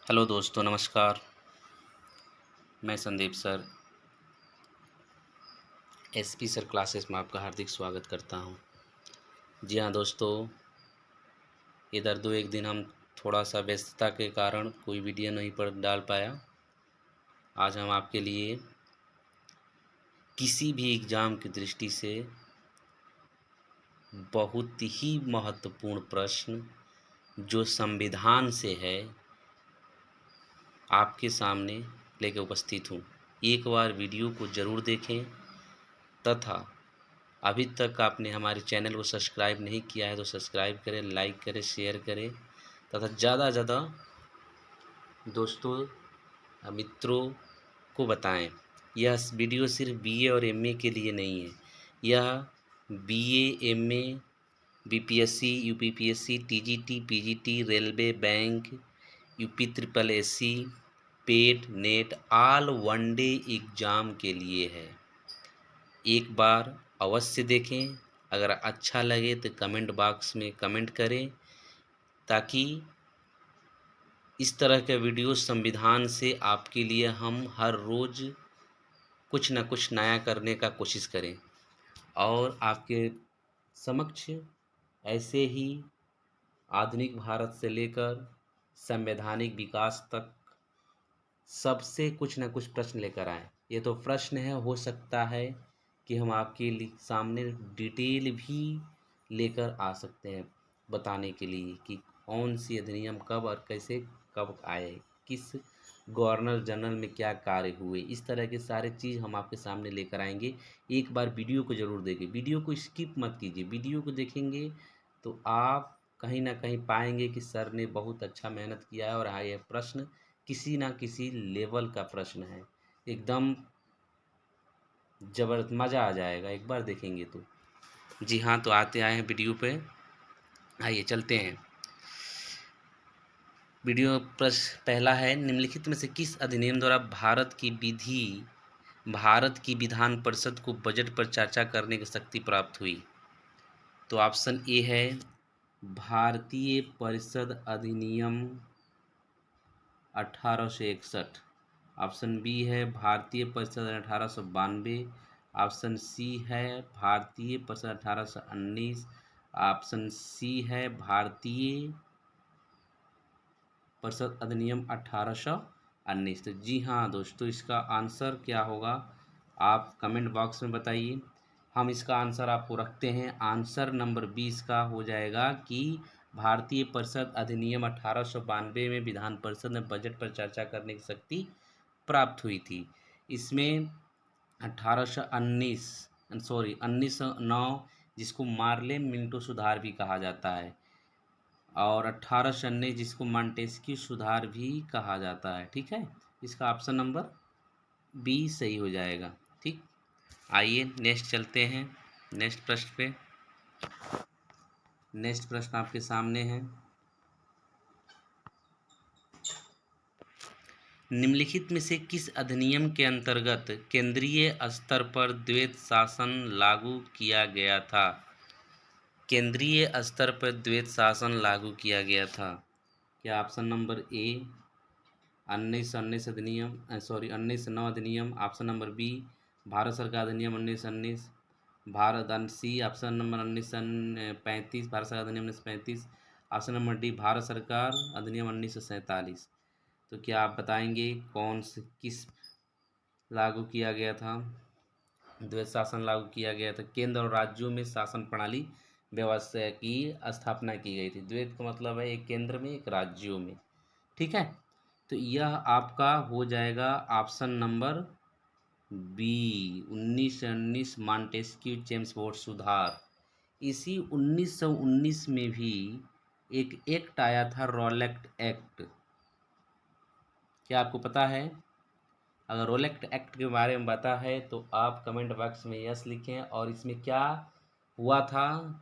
Hello दोस्तों, नमस्कार। मैं Sandeep sir, SP sir classes में आपका हार्दिक स्वागत करता हूं। जी हाँ दोस्तों, इधर दो एक दिन हम थोड़ा सा व्यस्तता के कारण कोई वीडियो नहीं पर डाल पाया। आज हम आपके लिए किसी भी एग्ज़ाम की दृष्टि से बहुत ही महत्वपूर्ण प्रश्न जो संविधान से है, आपके सामने लेके उपस्थित हूँ। एक बार वीडियो को ज़रूर देखें तथा अभी तक आपने हमारे चैनल को सब्सक्राइब नहीं किया है तो सब्सक्राइब करें, लाइक करें, शेयर करें तथा ज़्यादा से ज़्यादा दोस्तों मित्रों को बताएं। यह वीडियो सिर्फ बीए और एमए के लिए नहीं है। यह BA, MA, BPSC, UPPSC, TGT, PGT, railway, bank, UP triple SC, PET, NET all one day exam के लिए है। एक बार अवश्य देखें। अगर अच्छा लगे तो कमेंट बॉक्स में कमेंट करें ताकि इस तरह के वीडियो संविधान से आपके लिए हम हर रोज़ कुछ न कुछ नया करने का कोशिश करें और आपके समक्ष ऐसे ही आधुनिक भारत से लेकर संवैधानिक विकास तक सबसे कुछ न कुछ प्रश्न लेकर आएँ। ये तो प्रश्न है, हो सकता है कि हम आपके सामने डिटेल भी लेकर आ सकते हैं बताने के लिए कि कौन सी अधिनियम कब और कैसे कब आए, किस गवर्नर जनरल में क्या कार्य हुए, इस तरह के सारे चीज़ हम आपके सामने लेकर आएंगे। एक बार वीडियो को ज़रूर देखें, वीडियो को स्किप मत कीजिए। वीडियो को देखेंगे तो आप कहीं ना कहीं पाएंगे कि सर ने बहुत अच्छा मेहनत किया है और हाँ, यह प्रश्न किसी ना किसी लेवल का प्रश्न है। एकदम ज़बरदस्त मज़ा आ जाएगा एक बार देखेंगे तो। जी हाँ, तो आते आए हैं वीडियो पे, आइए चलते हैं। वीडियो प्रश्न पहला है, निम्नलिखित में से किस अधिनियम द्वारा भारत की विधान परिषद को बजट पर चर्चा करने की शक्ति प्राप्त हुई? तो ऑप्शन ए है भारतीय परिषद अधिनियम 1861। ऑप्शन बी है भारतीय परिषद 1892। ऑप्शन सी है भारतीय परिषद 1819। ऑप्शन सी है भारतीय परिषद अधिनियम 1819। तो जी हाँ दोस्तों, इसका आंसर क्या होगा आप कमेंट बॉक्स में बताइए। हम इसका आंसर आपको रखते हैं। आंसर नंबर 20 का हो जाएगा कि भारतीय परिषद अधिनियम 1892 में विधान परिषद ने बजट पर चर्चा करने की शक्ति प्राप्त हुई थी। इसमें 1909 जिसको मार्लेन मिंटो सुधार भी कहा जाता है और 1819 जिसको मॉन्टेस्क्यू सुधार भी कहा जाता है। ठीक है, इसका ऑप्शन नंबर बी सही हो जाएगा। ठीक, आइए नेक्स्ट चलते हैं। नेक्स्ट प्रश्न पे, नेक्स्ट प्रश्न आपके सामने है। निम्नलिखित में से किस अधिनियम के अंतर्गत केंद्रीय स्तर पर द्वैत शासन लागू किया गया था? केंद्रीय स्तर पर द्वैत शासन लागू किया गया था। क्या ऑप्शन नंबर ए 1919 अधिनियम, 1909 अधिनियम। ऑप्शन नंबर बी भारत सरकार अधिनियम 1919। सी ऑप्शन नंबर 1935 भारत सरकार अधिनियम 1935। ऑप्शन नंबर डी भारत सरकार अधिनियम 1947। तो क्या आप बताएंगे कौन से किस लागू किया गया था? द्वैत शासन लागू किया गया था। केंद्र और राज्यों में शासन प्रणाली व्यवस्था की स्थापना की गई थी। द्वैत का मतलब है एक केंद्र में एक राज्यों में। ठीक है, तो यह आपका हो जाएगा option number B 1919 Montesquieu Chelmsford सुधार। इसी 1919 में भी एक एक्ट आया था, रोलेक्ट एक्ट। क्या आपको पता है? अगर रोलेक्ट एक्ट के बारे में पता है तो आप कमेंट बॉक्स में यस लिखें और इसमें क्या हुआ था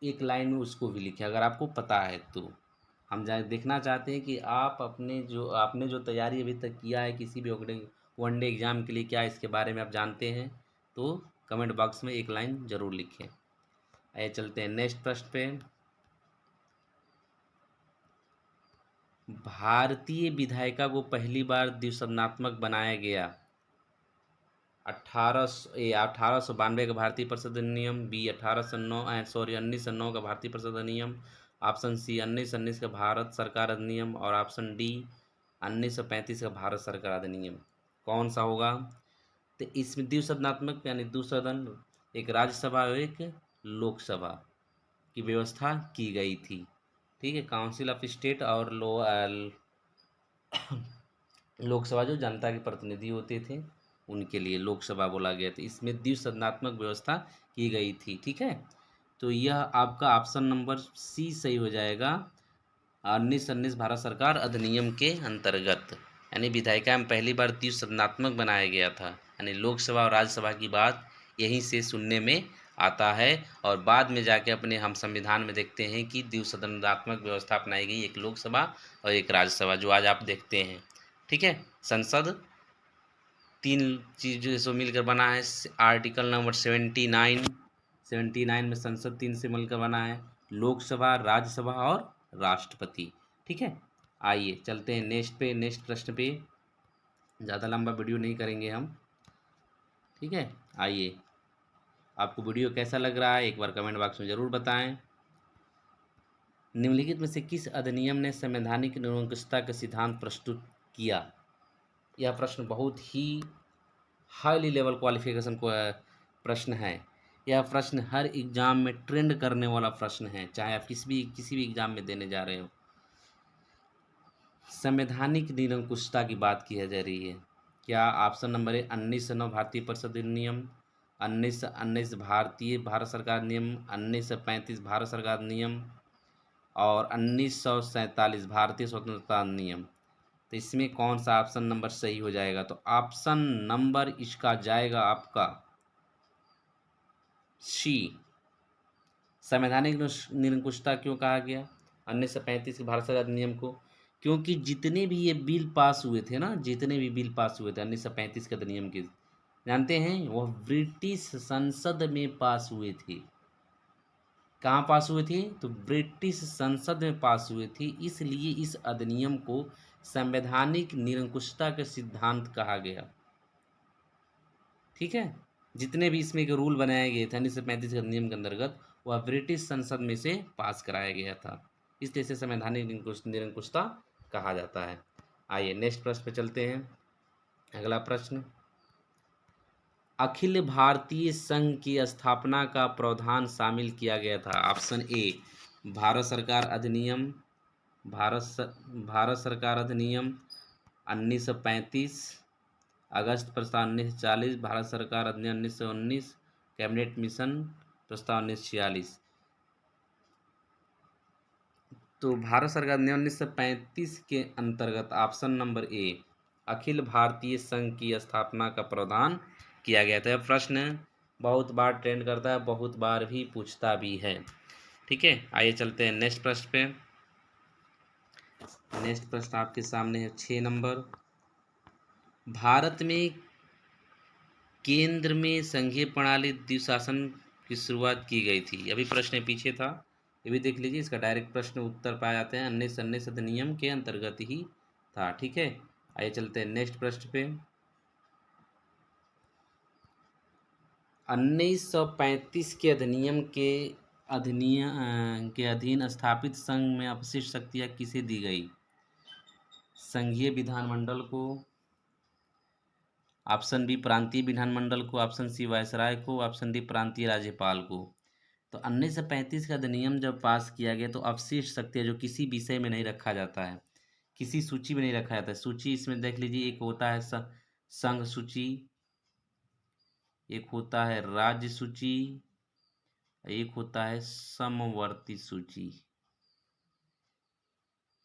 एक लाइन में उसको भी लिखें अगर आपको पता है तो। हम देखना चाहते हैं कि आप आपने जो तैयारी अभी तक किया है किसी भी वनडे एग्ज़ाम के लिए, क्या इसके बारे में आप जानते हैं तो कमेंट बॉक्स में एक लाइन ज़रूर लिखें। आइए चलते हैं नेक्स्ट प्रश्न पे। भारतीय विधायिका को पहली बार द्विसदनात्मक बनाया गया? 1892 का भारतीय परिषद अधिनियम, बी 1909 का भारतीय परिषद अधिनियम, ऑप्शन सी 1919 का भारत सरकार अधिनियम और ऑप्शन डी 1935 का भारत सरकार अधिनियम। कौन सा होगा? तो इसमें द्विसदनात्मक यानी द्विसदन, एक राज्यसभा और एक लोकसभा की व्यवस्था की गई थी। ठीक है, काउंसिल ऑफ स्टेट और लोकसभा जो जनता के प्रतिनिधि होते थे उनके लिए लोकसभा बोला गया था। इसमें द्विसदनात्मक व्यवस्था की गई थी। ठीक है, तो यह आपका ऑप्शन नंबर सी सही हो जाएगा। 1919 भारत सरकार अधिनियम के अंतर्गत यानी विधायिका में पहली बार द्विसदनात्मक बनाया गया था, यानी लोकसभा और राज्यसभा की बात यहीं से सुनने में आता है। और बाद में जाके अपने हम संविधान में देखते हैं कि द्विसदनात्मक व्यवस्था अपनाई गई, एक लोकसभा और एक राज्यसभा, जो आज आप देखते हैं। ठीक है, संसद तीन चीज़ों से मिलकर बना है। आर्टिकल नंबर 79 में संसद तीन से मिलकर बना है, लोकसभा, राज्यसभा और राष्ट्रपति। ठीक है, आइए चलते हैं नेक्स्ट प्रश्न पे। ज़्यादा लंबा वीडियो नहीं करेंगे हम। ठीक है, आइए, आपको वीडियो कैसा लग रहा है एक बार कमेंट बॉक्स में ज़रूर बताएं। निम्नलिखित में से किस अधिनियम ने संवैधानिक निरंकुशता का सिद्धांत प्रस्तुत किया? यह प्रश्न बहुत ही हाईली लेवल क्वालिफिकेशन को प्रश्न है। यह प्रश्न हर एग्जाम में ट्रेंड करने वाला प्रश्न है, चाहे आप किसी भी एग्जाम में देने जा रहे हो। संवैधानिक निरंकुशता की बात की जा रही है। क्या ऑप्शन नंबर है 1909 भारतीय परिषद अधिनियम, 1919 भारत सरकार नियम, 1935 भारत सरकार नियम और 1947 भारतीय स्वतंत्रता नियम। तो इसमें कौन सा ऑप्शन नंबर सही हो जाएगा? तो ऑप्शन नंबर इसका जाएगा आपका सी। संवैधानिक निरंकुशता क्यों कहा गया 1935 के भारत सरकार अधिनियम को? क्योंकि जितने भी ये बिल पास हुए थे ना, जितने भी बिल पास हुए थे 1935 के अधिनियम के, जानते हैं वह ब्रिटिश संसद में पास हुए थे। कहाँ पास हुए थे? तो ब्रिटिश संसद में पास हुए थे। इसलिए इस अधिनियम को संवैधानिक निरंकुशता का सिद्धांत कहा गया। ठीक है, जितने भी इसमें के रूल बनाए गए थे 1935 के अधिनियम के अंतर्गत, वह ब्रिटिश संसद में से पास कराया गया था, इसलिए इसे संवैधानिक निरंकुशता कहा जाता है। आइए नेक्स्ट प्रश्न पे चलते हैं। अगला प्रश्न, अखिल भारतीय संघ की स्थापना का प्रावधान शामिल किया गया था? ऑप्शन ए भारत सरकार अधिनियम, भारत सरकार अधिनियम 1935, अगस्त प्रस्ताव 1940, भारत सरकार अधिनियम 1919, कैबिनेट मिशन प्रस्ताव 1946। तो भारत सरकार अधिनियम 1935 के अंतर्गत option number A Akhil Bharatiya संघ की स्थापना का प्रावधान किया गया था। प्रश्न बहुत बार ट्रेंड करता है, बहुत बार भी पूछता भी है। ठीक है, आइए चलते हैं नेक्स्ट प्रश्न पे। नेक्स्ट प्रश्न आपके सामने है 6 नंबर, भारत में केंद्र में संघीय प्रणाली द्विशासन की शुरुआत की गई थी। अभी प्रश्न पीछे था, ये भी देख लीजिए, इसका डायरेक्ट प्रश्न उत्तर पाए जाते हैं 1919 अधिनियम के अंतर्गत ही था। ठीक है, आइए चलते हैं नेक्स्ट प्रश्न पे। 1935 के अधिनियम के अधीन स्थापित संघ में अपशिष्ट शक्तियाँ किसे दी गई? संघीय विधानमंडल को, ऑप्शन बी प्रांतीय विधानमंडल को, ऑप्शन सी वायसराय को, ऑप्शन डी प्रांतीय राज्यपाल को। तो 1935 का अधिनियम जब पास किया गया तो अपशिष्ट शक्तियाँ जो किसी विषय में नहीं रखा जाता है, किसी सूची में नहीं रखा जाता है। सूची इसमें देख लीजिए, एक होता है संघ सूची, एक होता है राज्य सूची, एक होता है समवर्ती सूची।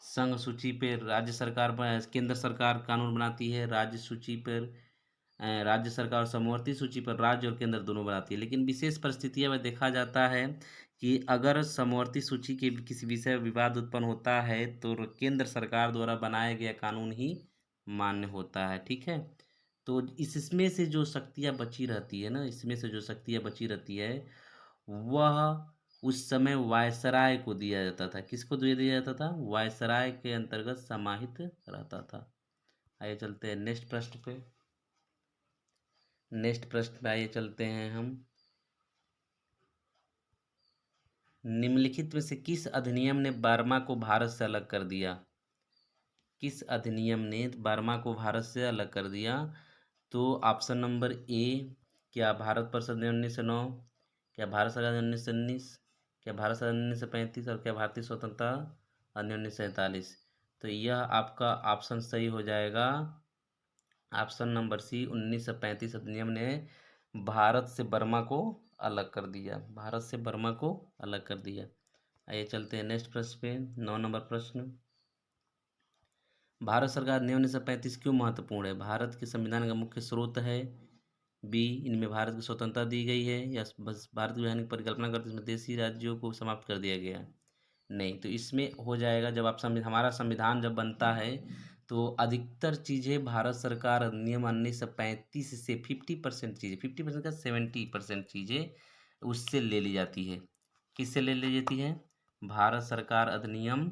संघ सूची पर राज्य सरकार केंद्र सरकार कानून बनाती है, राज्य सूची पर राज्य सरकार और समवर्ती सूची पर राज्य और केंद्र दोनों बनाती है। लेकिन विशेष परिस्थितियों में देखा जाता है कि अगर समवर्ती सूची के किसी विषय में विवाद उत्पन्न होता है तो केंद्र सरकार द्वारा बनाया गया कानून ही मान्य होता है। ठीक है, तो इसमें से जो शक्तियाँ बची रहती है ना, इसमें से जो शक्तियाँ बची रहती है वह उस समय वायसराय को दिया जाता था। किसको दिया जाता था? वायसराय के अंतर्गत समाहित रहता था। आइए चलते हैं नेक्स्ट प्रश्न पे। नेक्स्ट प्रश्न पे आइए चलते हैं हम। निम्नलिखित में से किस अधिनियम ने बर्मा को भारत से अलग कर दिया? किस अधिनियम ने बर्मा को भारत से अलग कर दिया? तो ऑप्शन नंबर ए, क्या भारत परिषद ने 1909, क्या भारत सरकार ने 1919, क्या भारत सरकार ने 1935 और क्या भारतीय स्वतंत्रता अधिनियम 1947। तो यह आपका ऑप्शन सही हो जाएगा। ऑप्शन नंबर सी, 1935 अधिनियम ने भारत से बर्मा को अलग कर दिया। भारत से बर्मा को अलग कर दिया। आइए चलते हैं नेक्स्ट प्रश्न पे। 9 नंबर प्रश्न। भारत सरकार ने 1935 क्यों महत्वपूर्ण है? भारत के संविधान का मुख्य स्रोत है। बी, इनमें भारत की स्वतंत्रता दी गई है। या बस भारत की वैधानिक परिकल्पना करते इसमें देशी राज्यों को समाप्त कर दिया गया? नहीं, तो इसमें हो जाएगा जब आप हमारा संविधान जब बनता है तो अधिकतर चीज़ें भारत सरकार अधिनियम 1935 से 50% चीज़ें, 50% का 70% चीज़ें उससे ले ली जाती है। किससे ले ली जाती है? भारत सरकार अधिनियम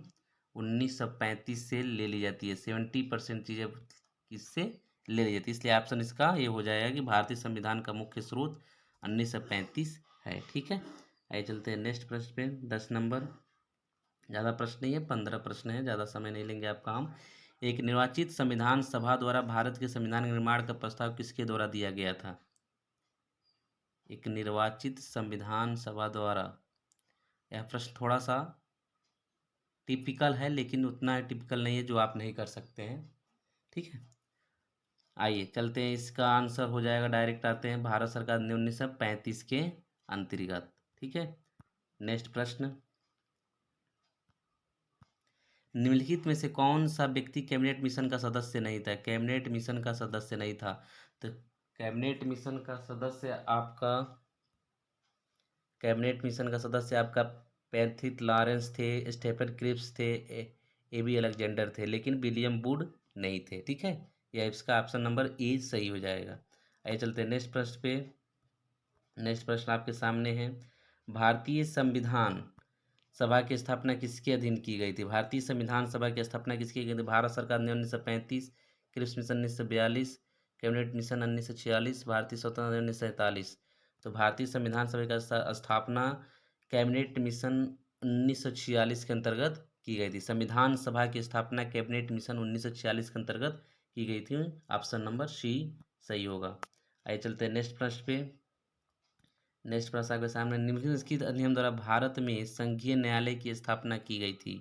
1935 से ले ली जाती है। 70% चीज़ें किससे ले ली जाती है? इसलिए ऑप्शन इसका ये हो जाएगा कि भारतीय संविधान का मुख्य स्रोत 1935 है। ठीक है, आइए चलते हैं नेक्स्ट प्रश्न पे। 10 नंबर। ज़्यादा प्रश्न नहीं है, 15 प्रश्न है, ज़्यादा समय नहीं लेंगे आपका हम। एक निर्वाचित संविधान सभा द्वारा भारत के संविधान निर्माण का प्रस्ताव किसके द्वारा दिया गया था? एक निर्वाचित संविधान सभा द्वारा। यह प्रश्न थोड़ा सा टिपिकल है लेकिन उतना टिपिकल नहीं है जो आप नहीं कर सकते हैं। ठीक है, आइए चलते हैं। इसका आंसर हो जाएगा, डायरेक्ट आते हैं, भारत सरकार ने 1935 के अंतर्गत। ठीक है, नेक्स्ट प्रश्न। निम्नलिखित में से कौन सा व्यक्ति कैबिनेट मिशन का सदस्य नहीं था? कैबिनेट मिशन का सदस्य नहीं था। तो कैबिनेट मिशन का सदस्य आपका, कैबिनेट मिशन का सदस्य आपका पैथिट लॉरेंस थे, स्टेफन क्रिप्स थे, एबी अलेक्जेंडर थे, लेकिन विलियम वुड नहीं थे। ठीक है, यह इसका ऑप्शन नंबर ए सही हो जाएगा। आइए चलते हैं नेक्स्ट प्रश्न पे। नेक्स्ट प्रश्न आपके सामने है। भारतीय संविधान सभा की स्थापना किसके अधीन की गई थी? भारतीय संविधान सभा की स्थापना किसकी गई थी? भारत सरकार ने 1935, क्रिप्स मिशन 1942, कैबिनेट मिशन 1946, भारतीय स्वतंत्रता 1947। तो भारतीय संविधान सभा का स्थापना कैबिनेट मिशन 1946 के अंतर्गत की गई थी। संविधान सभा की स्थापना कैबिनेट मिशन 1946 के अंतर्गत की गई थी। ऑप्शन नंबर सी सही होगा। आइए चलते हैं नेक्स्ट प्रश्न पे। नेक्स्ट प्रश्न आपके सामने। निम्नलिखित अधिनियम द्वारा भारत में संघीय न्यायालय की स्थापना की गई थी?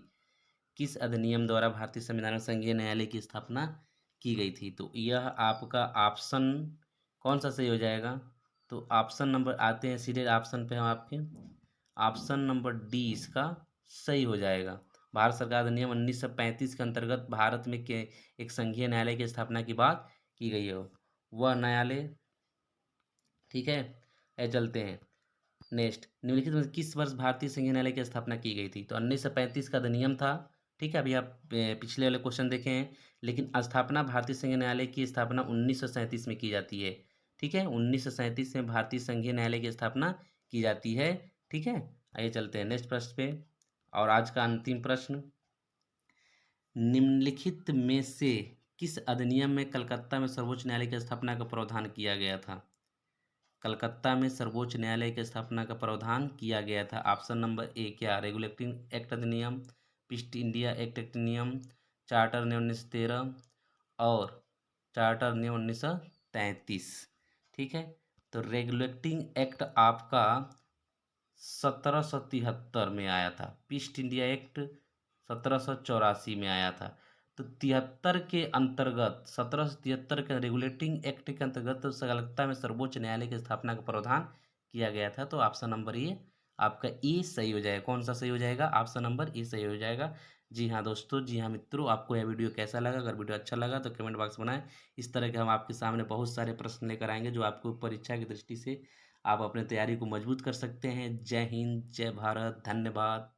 किस अधिनियम द्वारा भारतीय संविधान में संघीय न्यायालय की स्थापना की गई थी? तो यह आपका ऑप्शन कौन सा सही हो जाएगा? तो ऑप्शन नंबर, आते हैं सीधे ऑप्शन पे हम आपके, ऑप्शन नंबर डी इसका सही हो जाएगा। भारत सरकार अधिनियम 1935 के अंतर्गत भारत में के एक संघीय न्यायालय की स्थापना की बात की गई है। वह न्यायालय, ठीक है, चलते हैं नेक्स्ट। निम्नलिखित में से किस वर्ष भारतीय संघीय न्यायालय की स्थापना की गई थी? तो 1935 का अधिनियम था। ठीक है, अभी आप पिछले वाले क्वेश्चन देखे हैं, लेकिन स्थापना भारतीय संघीय न्यायालय की स्थापना 1937 में की जाती है। ठीक है, 1937 में भारतीय संघीय न्यायालय की स्थापना की जाती है। ठीक है, आइए चलते हैं नेक्स्ट प्रश्न पे। और आज का अंतिम प्रश्न। निम्नलिखित में से किस अधिनियम में कलकत्ता में सर्वोच्च न्यायालय की स्थापना का प्रावधान किया गया था? कलकत्ता में सर्वोच्च न्यायालय की स्थापना का प्रावधान किया गया था। ऑप्शन नंबर ए, क्या रेगुलेटिंग एक्ट अधिनियम, ईस्ट इंडिया एक्ट अधिनियम, चार्टर ने 1913 और चार्टर ने 1933। ठीक है, तो रेगुलेटिंग एक्ट आपका 1773 में आया था। ईस्ट इंडिया एक्ट 1784 में आया था। तो 73 के अंतर्गत, 1773 के रेगुलेटिंग एक्ट के अंतर्गत तो कलकत्ता में सर्वोच्च न्यायालय की स्थापना का प्रावधान किया गया था। तो ऑप्शन नंबर ए आपका ए सही हो जाएगा। कौन सा सही हो जाएगा? ऑप्शन नंबर ए सही हो जाएगा। जी हाँ दोस्तों, जी हाँ मित्रों, आपको यह वीडियो कैसा लगा? अगर वीडियो अच्छा लगा तो कमेंट बॉक्स बनाएं। इस तरह के हम आपके सामने बहुत सारे प्रश्न लेकर आएंगे जो आपको परीक्षा की दृष्टि से आप अपने तैयारी को मजबूत कर सकते हैं। जय हिंद, जय भारत, धन्यवाद।